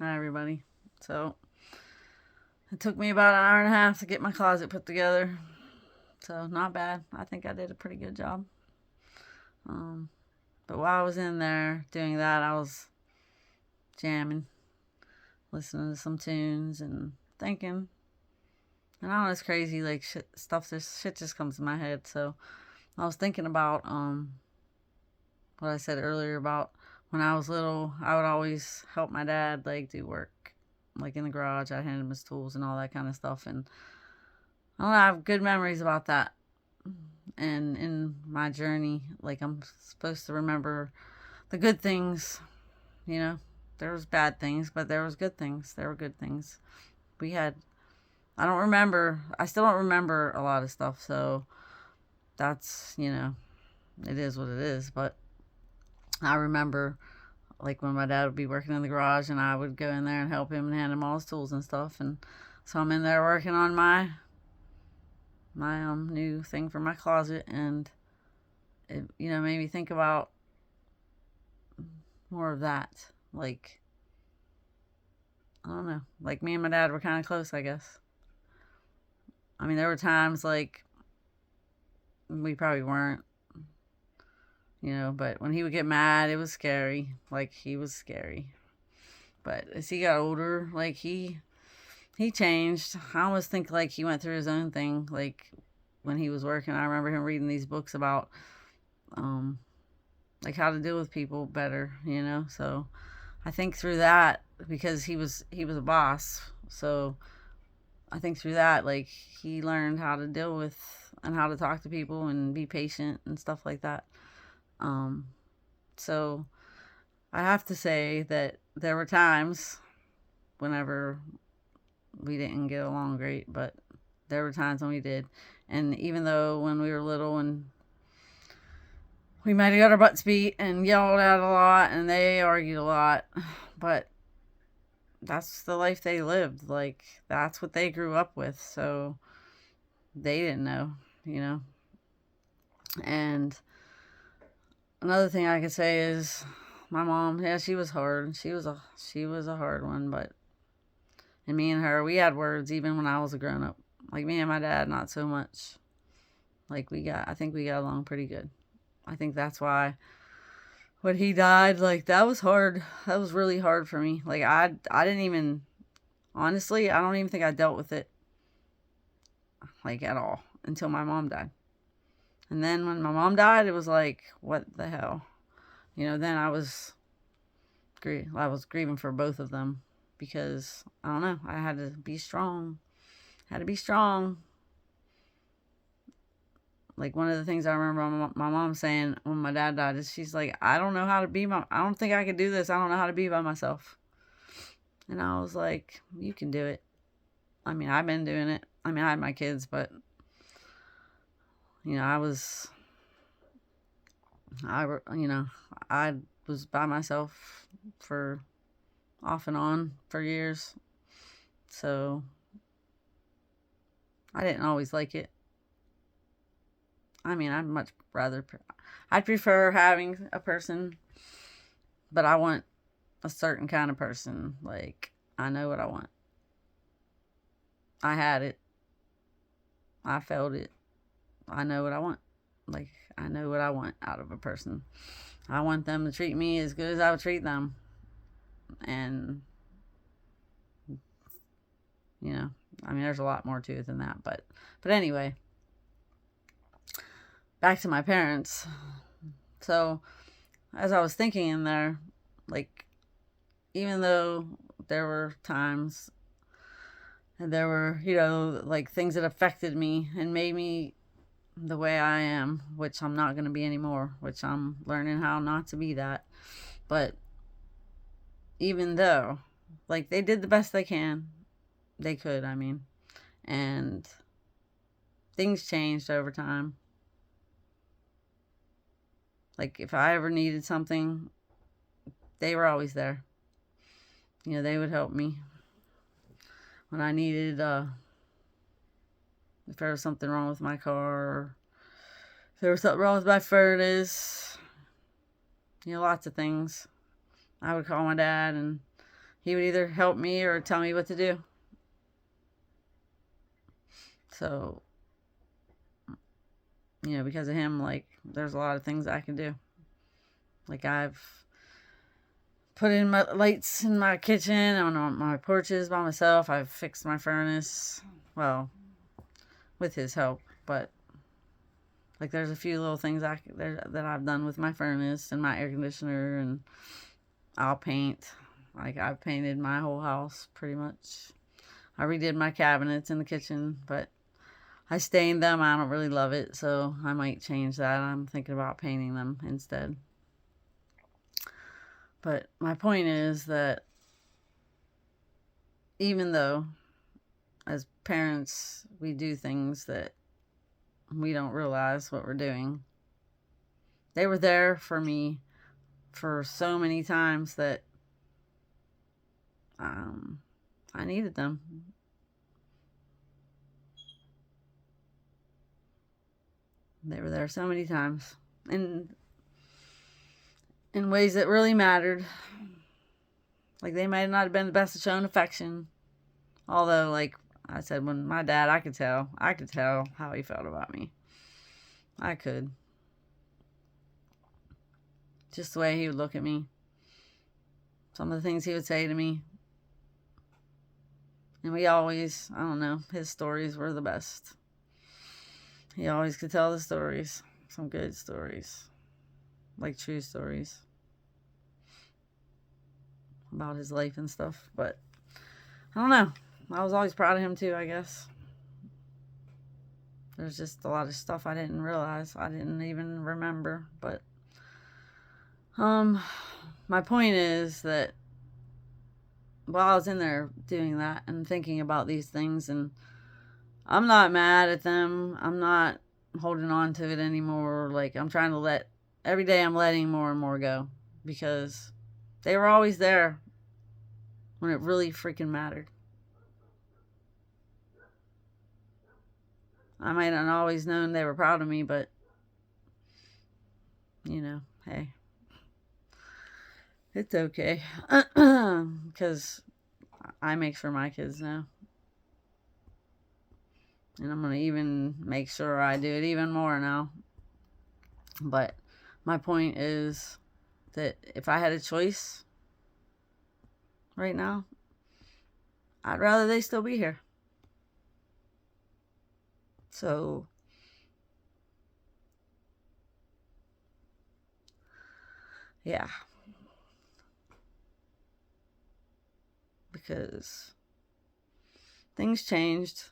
Hi, everybody. So, it took me about an hour and a half to get my closet put together. So, not bad. I think I did a pretty good job. Um, but while I was in there doing that, I was jamming, listening to some tunes and thinking. And I don't know, it's crazy. Like, shit just comes to my head. So, I was thinking about what I said earlier about when I was little, I would always help my dad, like, do work. Like, in the garage, I'd hand him his tools and all that kind of stuff. And I don't know, I have good memories about that. And in my journey, like, I'm supposed to remember the good things. You know, there was bad things, but there was good things. There were good things. We had. I don't remember. I still don't remember a lot of stuff. So that's, it is what it is. But I remember, like, when my dad would be working in the garage, and I would go in there and help him and hand him all his tools and stuff. And so I'm in there working on my new thing for my closet, and it made me think about more of that. Like, I don't know. Like, me and my dad were kind of close, I guess. I mean, there were times like we probably weren't, but when he would get mad, it was scary. Like, he was scary. But as he got older, like, he changed. I almost think like he went through his own thing. Like, when he was working, I remember him reading these books about um like how to deal with people better. So I think through that, because he was a boss. So I think through that, like, he learned how to deal with and how to talk to people and be patient and stuff like that. Um, so I have to say that there were times whenever we didn't get along great, but there were times when we did. And even though when we were little and we might have got our butts beat and yelled at a lot and they argued a lot, but that's the life they lived. Like, that's what they grew up with. So they didn't know. And another thing I could say is my mom, yeah, she was hard. She was a hard one, but and me and her, we had words even when I was a grown up. Like, me and my dad, not so much. Like, I think we got along pretty good. I think that's why when he died, like, that was hard. That was really hard for me. Like, I didn't even, honestly, I don't even think I dealt with it, like, at all until my mom died. And then when my mom died, it was like, what the hell? Then I was grieving for both of them, because I don't know, I had to be strong. Had to be strong. Like, one of the things I remember my mom saying when my dad died is, she's like, I don't know how to be I don't think I could do this. I don't know how to be by myself. And I was like, you can do it. I mean, I've been doing it. I mean, I had my kids, but I was, I was by myself for off and on for years. So I didn't always like it. I mean, I'd prefer having a person, but I want a certain kind of person. Like, I know what I want. I had it. I felt it. I know what I want. Like, I know what I want out of a person. I want them to treat me as good as I would treat them. And, I mean, there's a lot more to it than that. But anyway, back to my parents. So, as I was thinking in there, like, even though there were times and there were, like, things that affected me and made me the way I am, which I'm not going to be anymore, which I'm learning how not to be that. But even though, like, they did the best they could, I mean, and things changed over time. Like, if I ever needed something, they were always there. They would help me when I needed, if there was something wrong with my car, or if there was something wrong with my furnace, lots of things. I would call my dad, and he would either help me or tell me what to do. So, because of him, like, there's a lot of things I can do. Like, I've put in my lights in my kitchen, on my porches by myself. I've fixed my furnace. Well, with his help, but like there's a few little things that I've done with my furnace and my air conditioner, and I'll paint. Like, I've painted my whole house pretty much. I redid my cabinets in the kitchen, but I stained them. I don't really love it, so I might change that. I'm thinking about painting them instead. But my point is that even though as parents we do things that we don't realize what we're doing, they were there for me for so many times that I needed them. They were there so many times, and in ways that really mattered. Like, they might not have been the best at showing affection, although, like I said, when my dad, I could tell how he felt about me. I could. Just the way he would look at me, some of the things he would say to me. And we always, I don't know, his stories were the best. He always could tell the stories, some good stories, like true stories about his life and stuff. But I don't know, I was always proud of him too, I guess. There's just a lot of stuff I didn't realize, I didn't even remember. But my point is that while I was in there doing that and thinking about these things, and I'm not mad at them, I'm not holding on to it anymore. Like, I'm trying to every day I'm letting more and more go, because they were always there when it really freaking mattered. I might not always known they were proud of me, but hey, it's okay. Because I make sure my kids know. And I'm going to even make sure I do it even more now. But my point is that if I had a choice right now, I'd rather they still be here. So, yeah. Because things changed.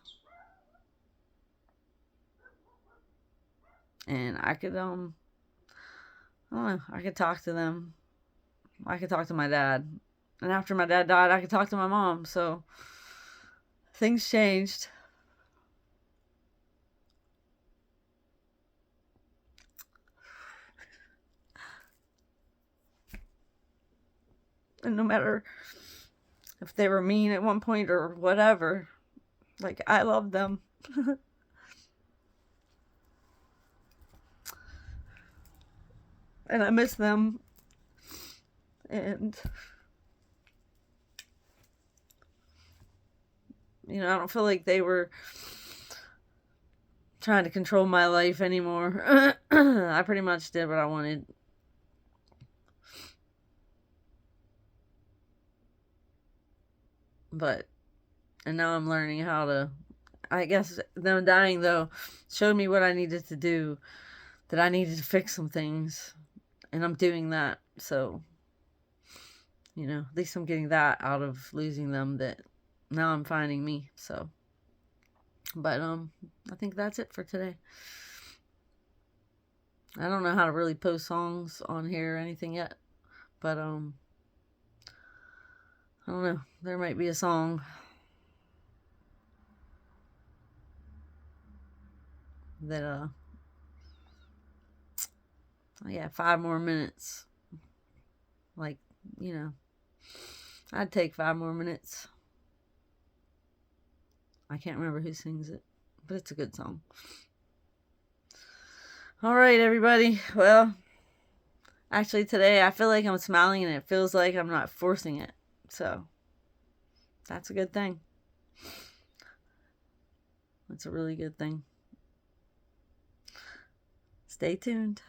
And I could, I don't know, I could talk to them. I could talk to my dad. And after my dad died, I could talk to my mom. So, things changed. And no matter if they were mean at one point or whatever, like, I love them. And I miss them. And I don't feel like they were trying to control my life anymore. I pretty much did what I wanted. And now I'm learning how to, I guess them dying though showed me what I needed to do, that I needed to fix some things, and I'm doing that. So, at least I'm getting that out of losing them, that now I'm finding me. So, but I think that's it for today. I don't know how to really post songs on here or anything yet, but I don't know, there might be a song that yeah, 5 more minutes. Like, I'd take 5 more minutes. I can't remember who sings it, but it's a good song. All right, everybody. Well, actually today I feel like I'm smiling and it feels like I'm not forcing it. So, That's a good thing. That's a really good thing. Stay tuned.